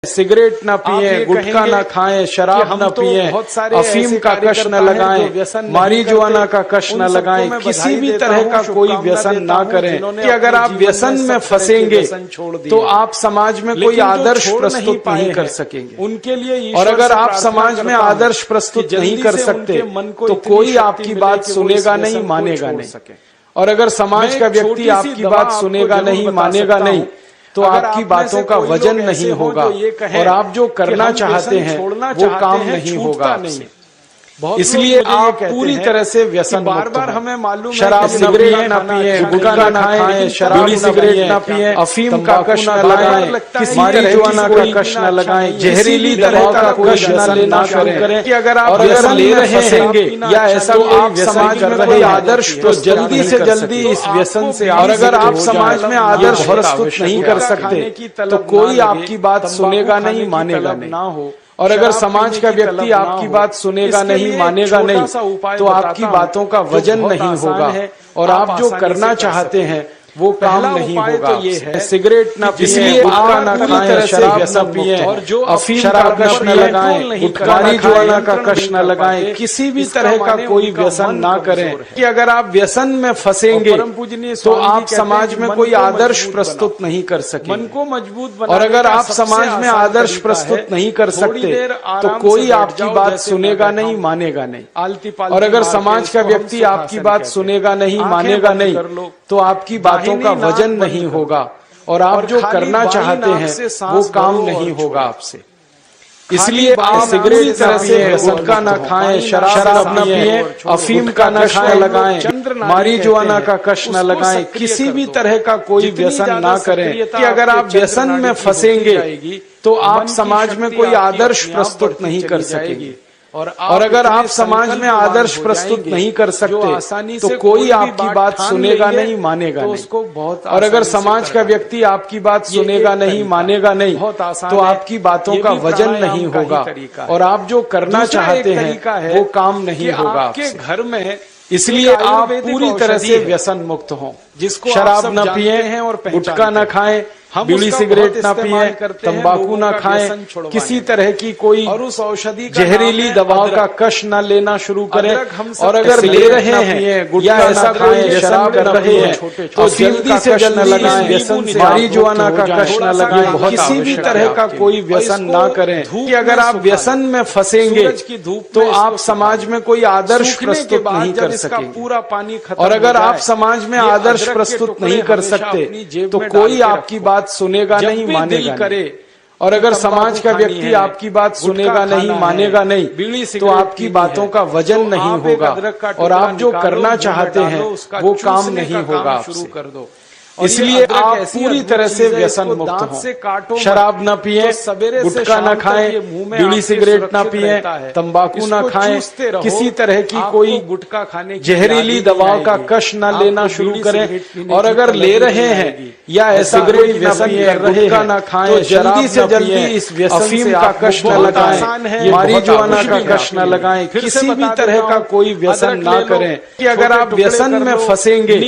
Cigarette न पिए, गुटखा न खाएं, शराब न पिए, अफीम का कश न लगाएं, मारिजुआना का कश न लगाएं, किसी भी तरह का कोई व्यसन ना करें। कि अगर आप व्यसन में फंसेंगे तो आप समाज में कोई आदर्श प्रस्तुत नहीं कर सकेंगे उनके लिए। और अगर आप समाज में आदर्श प्रस्तुत नहीं कर सकते तो कोई आपकी बात सुनेगा नहीं, मानेगा नहीं। और अगर समाज का व्यक्ति आपकी बात सुनेगा नहीं, मानेगा नहीं तो आपकी बातों का वजन नहीं होगा और आप जो करना चाहते हैं वो काम नहीं होगा आपसे। इसलिए आप पूरी तरह से व्यसन मुक्त हो। हमें मालूम शराब सिगरेट न पिए, गुटखा न खाएं, शराब सिगरेट न पिए, अफीम का कश न लगाएं, मारिजुआना का कश न लगाएं, जहरीली दवा का कश न लेना शुरू करें। कि अगर आप व्यसन ले रहे हैं या ऐसा आप समाज में कोई आदर्श तो जल्दी से जल्दी इस व्यसन से। और अगर आप समाज में आदर्श प्रस्तुत नहीं कर सकते तो कोई आपकी बात सुनेगा नहीं, मानेगा नहीं। और अगर समाज का व्यक्ति आपकी बात सुनेगा नहीं, मानेगा नहीं तो आपकी बातों का वजन नहीं होगा और आप जो करना चाहते हैं वो काम नहीं होगा। ये है सिगरेट न पिए, इसलिए आप पूरी तरह से व्यसन पिए और जो अफीम का कश न लगाएं, मारिजुआना का कश न लगाएं, किसी भी तरह का कोई व्यसन ना करें। कि अगर आप व्यसन में फंसेंगे तो आप समाज में कोई आदर्श प्रस्तुत नहीं कर सकेंगे। मन को मजबूत और अगर आप समाज में आदर्श प्रस्तुत नहीं कर सकते तो कोई आपकी बात सुनेगा नहीं, मानेगा नहीं। और अगर समाज का व्यक्ति आपकी बात सुनेगा नहीं, मानेगा नहीं तो आपकी बातों का वजन नहीं होगा और आप जो करना चाहते हैं वो काम नहीं होगा आपसे। इसलिए आप सिगरेट तरह से गुटखा न खाएं, शराब न पिए, अफीम का नश न लगाएं, मारिजुआना का कश न लगाएं, किसी भी तरह का कोई व्यसन ना करें। कि अगर आप व्यसन में फंसेंगे तो आप समाज में कोई आदर्श प्रस्तुत नहीं कर सकेंगे। और अगर आप समाज में आदर्श प्रस्तुत नहीं कर सकते तो कोई आपकी बात सुनेगा नहीं, मानेगा नहीं। और अगर समाज का व्यक्ति आपकी बात सुनेगा नहीं, मानेगा नहीं तो आपकी बातों का वजन नहीं होगा और आप जो करना चाहते हैं वो काम नहीं होगा आपके घर में। इसलिए आप पूरी तरह से व्यसन मुक्त हों। जिसको शराब न पिए, गुटखा न खाएं, बीड़ी सिगरेट न पिए, तंबाकू न खाएं, किसी तरह की कोई और उस औषधि जहरीली दवाओं का कश न लेना शुरू करें। और अगर ले रहे हैं या ऐसा कोई शराब कर रहे हैं तो जल्दी से जल्दी लगाएं, मारिजुआना का कश न लगाएं, किसी भी तरह का कोई व्यसन ना करें। कि अगर आप व्यसन में फंसेंगे तो आप समाज में कोई आदर्श प्रस्तुत नहीं कर सकेंगे। पूरा पानी और अगर आप समाज में आदर्श प्रस्तुत नहीं कर सकते तो कोई आपकी बात सुनेगा नहीं, मानेगा नहीं। और अगर समाज का व्यक्ति आपकी बात सुनेगा नहीं, मानेगा नहीं तो आपकी बातों का वजन नहीं होगा और आप जो करना चाहते हैं वो काम नहीं होगा आपसे। इसलिए आप पूरी तरह से व्यसन मुक्त हों। शराब न पिए, गुटखा न खाएं, बीड़ी सिगरेट न पिए, तंबाकू न खाएं, किसी तरह की कोई गुटखा खाने जहरीली दवाओं का कश न लेना शुरू करें। और अगर ले रहे हैं या ऐसा कोई व्यसन कर रहे हैं न खाएं, तो जल्दी से जल्दी इस अफीम का कश न लगाएं, मारिजुआना का कश न लगाएं, किसी भी तरह का कोई व्यसन ना करें। कि अगर आप व्यसन में फंसेंगे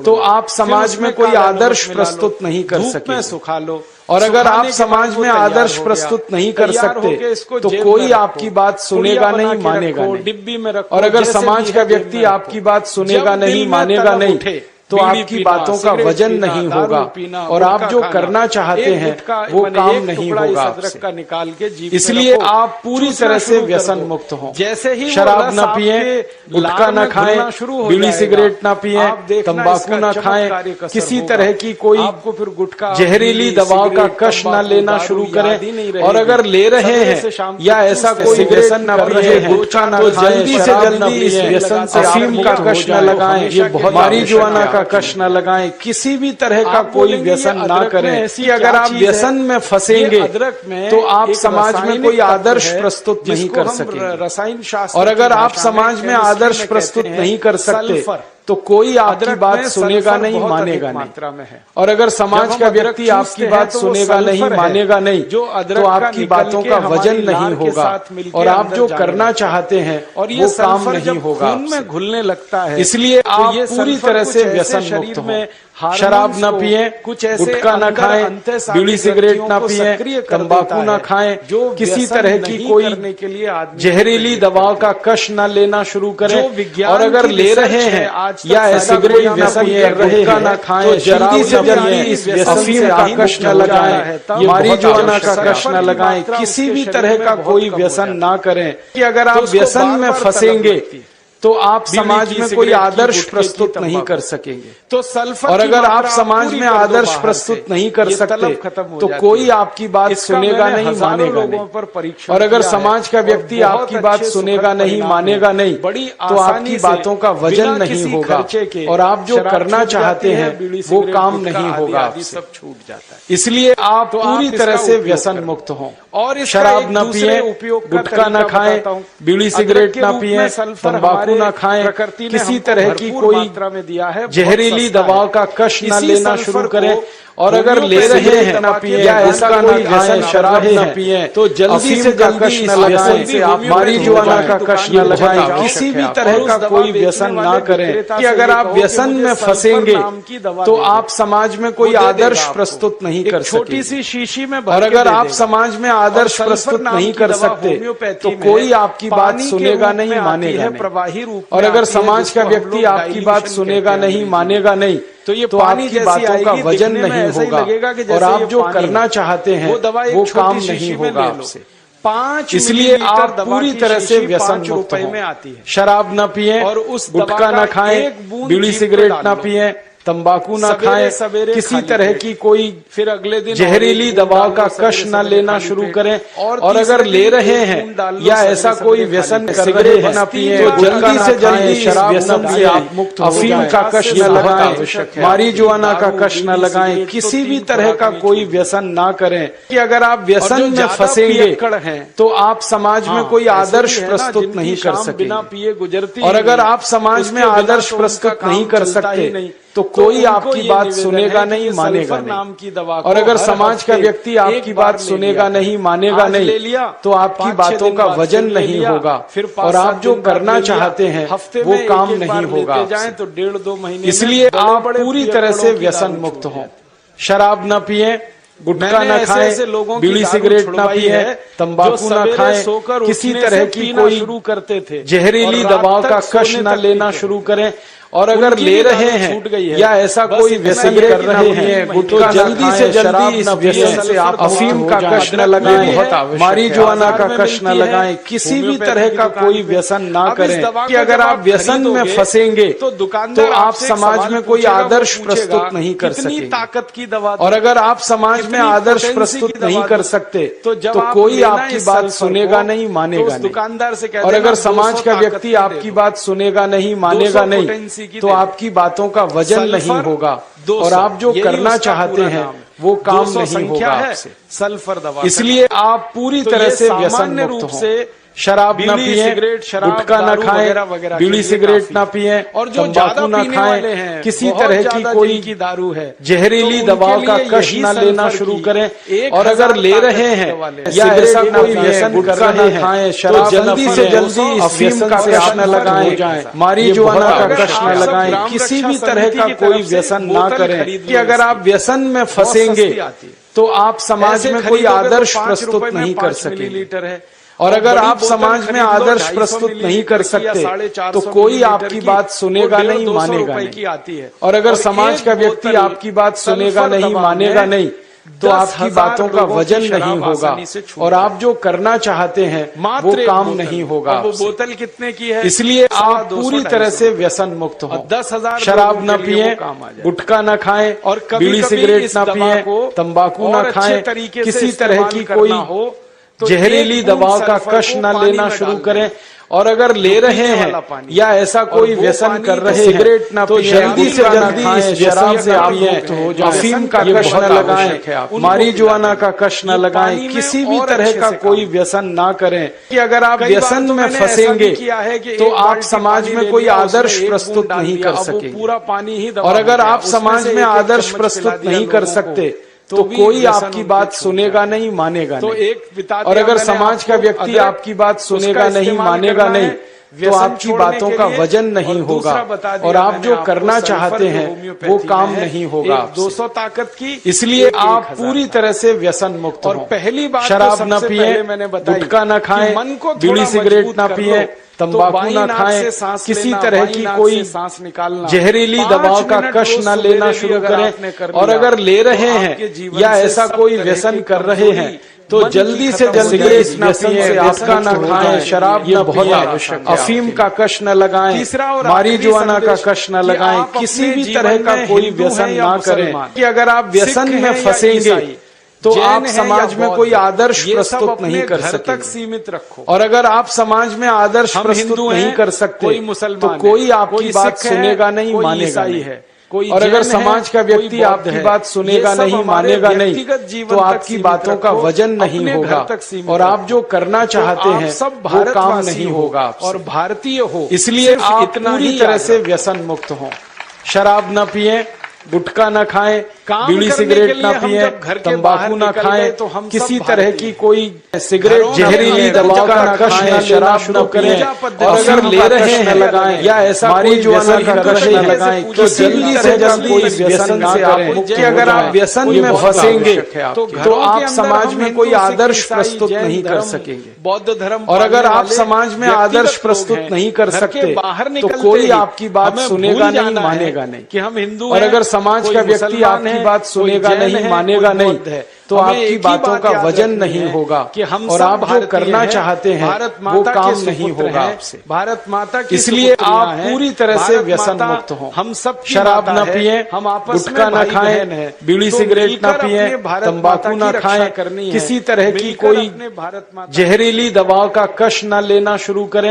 तो आप समाज में कोई आदर्श प्रस्तुत नहीं कर सके। सुखा लो। और अगर आप समाज में आदर्श प्रस्तुत नहीं कर सकते तो कोई आपकी बात सुनेगा नहीं, मानेगा नहीं। और अगर समाज का व्यक्ति आपकी बात सुनेगा नहीं, मानेगा नहीं तो आपकी बातों का वजन नहीं होगा और आप जो करना चाहते हैं वो काम नहीं होगा आपसे। निकाल के इसलिए आप पूरी तरह से व्यसन मुक्त हों। जैसे ही शराब न पिए, गुटखा न खाएं, बीड़ी सिगरेट न पिए, तंबाकू न खाएं, किसी तरह की कोई आपको फिर गुटखा जहरीली दवाओं का कश न लेना शुरू करें। और अगर ले रहे हैं या ऐसा कोई व्यसन न पिए, गुटखा न खाएं, जल्दी से जल्दी इस व्यसन से अफीम का कश न लगाएं, मारिजुआना का कश न लगाएं, किसी भी तरह का कोई व्यसन ना करें। कि अगर आप व्यसन में फंसेंगे तो आप समाज में कोई आदर्श प्रस्तुत नहीं कर सकेंगे। रसायन शास्त्र और अगर आप समाज में आदर्श प्रस्तुत नहीं कर सकते तो कोई आपकी बात सुनेगा नहीं, मानेगा नहीं। और अगर समाज का व्यक्ति आपकी बात सुनेगा नहीं, मानेगा नहीं तो आपकी बातों का वजन नहीं होगा और आप जो करना चाहते हैं वो काम नहीं होगा। खून में घुलने लगता है, इसलिए आप पूरी तरह से व्यसन मुक्त हों। शराब न पिए, कुछ ऐसे गुटखा न खाएं, बीड़ी सिगरेट न पिए, तंबाकू न खाएं, जो किसी तरह की कोई जहरीली दवाओं का कश न लेना शुरू करें, और अगर ले रहे हैं या ऐसा कोई व्यसन कर रहे हैं न खाएं, तो जल्दी से जल्दी इस अफीम का कश न लगाएं, मारिजुआना का कश न लगाएं, किसी भी तरह का कोई व्यसन ना करें, कि अगर आप व्यसन में फंसेंगे तो आप समाज में कोई आदर्श प्रस्तुत नहीं कर सकेंगे। तो सल्फर, और अगर आप समाज में आदर्श प्रस्तुत नहीं कर सकते तो कोई आपकी बात सुनेगा नहीं, मानेगा नहीं। और अगर समाज का व्यक्ति आपकी बात सुनेगा नहीं, मानेगा नहीं, तो आपकी बातों का वजन नहीं होगा, और आप जो करना चाहते हैं वो काम नहीं होगा, सब छूट जाता है। इसलिए आप पूरी तरह से व्यसन मुक्त हों, और शराब न पिए, गुटखा न खाएं, बीड़ी सिगरेट न पिए, तंबाकू न खाएं, किसी तरह की कोई मात्रा में दिया है, जहरीली दवाओं का कश न लेना शुरू करें, और अगर ले रहे हैं न पिए, या ऐसा कोई व्यसन शराब न पिए, तो जल्दी से जल्दी न लगाएं, मारिजुआना का कश न लगाएं, किसी भी तरह का कोई व्यसन ना करें, कि अगर आप व्यसन में फंसेंगे तो आप समाज में कोई आदर्श प्रस्तुत नहीं कर सकते। छोटी सी शीशी में, और अगर आप समाज में आदर्श प्रस्तुत नहीं कर सकते तो कोई आपकी बात सुनेगा नहीं, मानेगा नहीं। और अगर समाज का व्यक्ति आपकी बात सुनेगा नहीं, मानेगा नहीं, तो आपकी बातों का वजन नहीं होगा, और आप जो करना चाहते हैं वो काम नहीं होगा आपसे। 5 इसलिए आप पूरी तरह से व्यसन मुक्त में आती है। शराब न पिए, और उस गुटखा न खाएं, बीड़ी सिगरेट न पिए, तंबाकू न खाएं, किसी तरह की कोई फिर अगले दिन जहरीली दवाओं का कश न लेना शुरू करें, और अगर ले रहे हैं या ऐसा कोई व्यसन कर रहे हैं न पिए, तो जल्दी से जल्दी शराब व्यसन से आप मुक्त, अफीम का कश न लगाएं, मारिजुआना का कश न लगाएं, किसी भी तरह का कोई व्यसन ना करें, कि अगर आप व्यसन में फंसेंगे तो आप समाज में कोई आदर्श प्रस्तुत नहीं कर सकेंगे, बिना पिए गुजरती। और अगर आप समाज में आदर्श प्रस्तुत नहीं कर सकते तो कोई आपकी बात सुनेगा नहीं, मानेगा नहीं। और अगर समाज का व्यक्ति आपकी बात सुनेगा नहीं, मानेगा नहीं, तो आपकी बातों का वजन नहीं होगा, और आप जो करना चाहते हैं वो काम नहीं होगा। तो 1.5-2 महीने, इसलिए आप पूरी तरह से व्यसन मुक्त हों। शराब न पिए, गुटखा न खाएं, बीड़ी सिगरेट न पिए, तंबाकू न खाएं, किसी तरह की कोई शुरू करते थे जहरीली दवाओं का कश न लेना शुरू करें, और अगर ले रहे हैं या ऐसा कोई व्यसन कर रहे हैं तो जल्दी से जल्दी इस व्यसन से आप अफीम का कश न लगाएं, मारिजुआना का कश न लगाएं, किसी भी तरह का कोई व्यसन ना करें, कि अगर आप व्यसन में फंसेंगे तो आप समाज में कोई आदर्श प्रस्तुत नहीं कर सकेंगे। ताकत की दवा, और अगर आप समाज में आदर्श प्रस्तुत नहीं कर सकते तो कोई आपकी बात सुनेगा नहीं, मानेगा नहीं। दुकानदार से, और अगर समाज का व्यक्ति आपकी बात सुनेगा नहीं, मानेगा नहीं, तो आपकी बातों का वजन नहीं होगा, और आप जो करना चाहते हैं वो काम नहीं होगा आपसे। सल्फर दवा, इसलिए आप पूरी तरह से व्यसन मुक्त हों। शराब न पिए, गुटखा न खाएं, बीड़ी सिगरेट न पिए, और जो तंबाकू न खाएं, किसी तरह की कोई दारू है, जहरीली दवाओं का कश न लेना शुरू करें, और अगर ले रहे हैं या ऐसा कोई व्यसन कर रहे हैं तो जल्दी से जल्दी अफीम का कश न लगाएं, मारिजुआना का कश न लगाएं, किसी भी तरह का कोई व्यसन ना करें, कि अगर आप व्यसन में फंसेंगे तो आप समाज में कोई आदर्श प्रस्तुत नहीं कर सकेंगे। और अगर आप समाज में आदर्श प्रस्तुत नहीं कर सकते तो कोई आपकी बात सुनेगा नहीं, मानेगा नहीं। और अगर समाज का व्यक्ति आपकी बात सुनेगा नहीं, मानेगा नहीं, तो आपकी बातों का वजन नहीं होगा, और आप जो करना चाहते हैं वो काम नहीं होगा। वो बोतल कितने की है, इसलिए आप पूरी तरह से व्यसन मुक्त हो। 10,000 शराब न पिए, गुटखा न खाएं, और बीड़ी सिगरेट न पिए, तंबाकू न खाएं, किसी तरह की कोई जहरीली दवाओं का कश न लेना शुरू करें, और अगर ले रहे हैं या ऐसा कोई व्यसन कर रहे हैं तो जल्दी से जल्दी इस व्यसन से आप मुक्त हो जाएं। अफीम का कश न लगाएं, मारिजुआना का कश न लगाएं, किसी भी तरह का कोई व्यसन ना करें, कि अगर आप व्यसन में फंसेंगे तो आप समाज में कोई आदर्श प्रस्तुत नहीं कर सकेंगे। और अगर आप समाज में आदर्श प्रस्तुत नहीं कर सकते तो कोई आपकी बात सुनेगा नहीं, मानेगा नहीं। और अगर समाज का व्यक्ति आपकी बात सुनेगा नहीं, मानेगा नहीं, तो आपकी बातों का वजन नहीं होगा और आप जो करना चाहते हैं वो काम नहीं होगा। 200 ताकत की, इसलिए आप पूरी तरह से व्यसन मुक्त हो। और पहली बात शराब न पिए, गुटखा न खाएं, बीड़ी सिगरेट न पिए, तंबाकू न खाएं, किसी तरह की कोई सांस निकालना, जहरीली दवाओं का कश न लेना शुरू करें। और अगर ले रहे हैं या ऐसा कोई व्यसन कर रहे हैं तो जल्दी से जल्दी सिगरेट न पिए, गुटखा न खाएं, शराब न बहुत आवश्यक, अफीम का कश न लगाएं, मारीजुआना का कश न लगाएं, किसी भी तरह का कोई व्यसन ना करें। कि अगर आप व्यसन में फंसेंगे तो आप समाज में कोई आदर्श प्रस्तुत नहीं कर सकते, तक सीमित रखो। और अगर आप समाज में आदर्श प्रस्तुत नहीं कर सकते कोई मुसलमान तो कोई आपकी बात सुनेगा नहीं, मानेगा नहीं। और अगर समाज का व्यक्ति आपकी बात सुनेगा नहीं, मानेगा नहीं, तो आपकी बातों का वजन नहीं होगा और आप जो करना चाहते हैं वो काम नहीं होगा और भारतीय हो। इसलिए आप पूरी तरह से व्यसन मुक्त हो। शराब न पिए, गुटखा न खाएं, बीड़ी सिगरेट न पिए, तंबाकू न खाएं, तो हम किसी तरह की कोई सिगरेट जहरीली दवा का कश न, शराब न करें। और अगर ले रहे हैं लगाएं या ऐसा मारीजुआना का कश न लगाएं तो जल्दी से जल्दी कोई व्यसन से आप मुक्ति। अगर आप व्यसन में फंसेंगे तो आप समाज में कोई आदर्श प्रस्तुत नहीं कर सकेंगे। बौद्ध धर्म और अगर आप समाज में आदर्श प्रस्तुत नहीं कर सकते तो कोई आपकी बात सुनेगा नहीं, मानेगा नहीं कि हम हिंदू। और अगर समाज का व्यक्ति आपकी बात सुनेगा नहीं, मानेगा नहीं, तो आपकी बातों का वजन नहीं होगा कि हम और आप जो करना चाहते हैं वो काम नहीं होगा आपसे। भारत माता की, इसलिए आप पूरी तरह से व्यसन मुक्त हो। हम सब शराब न पिए, गुटखा न खाएं, बीड़ी सिगरेट न पिए, तंबाकू न खाएं, किसी तरह की कोई जहरीली दवाओं का कश न लेना शुरू करें।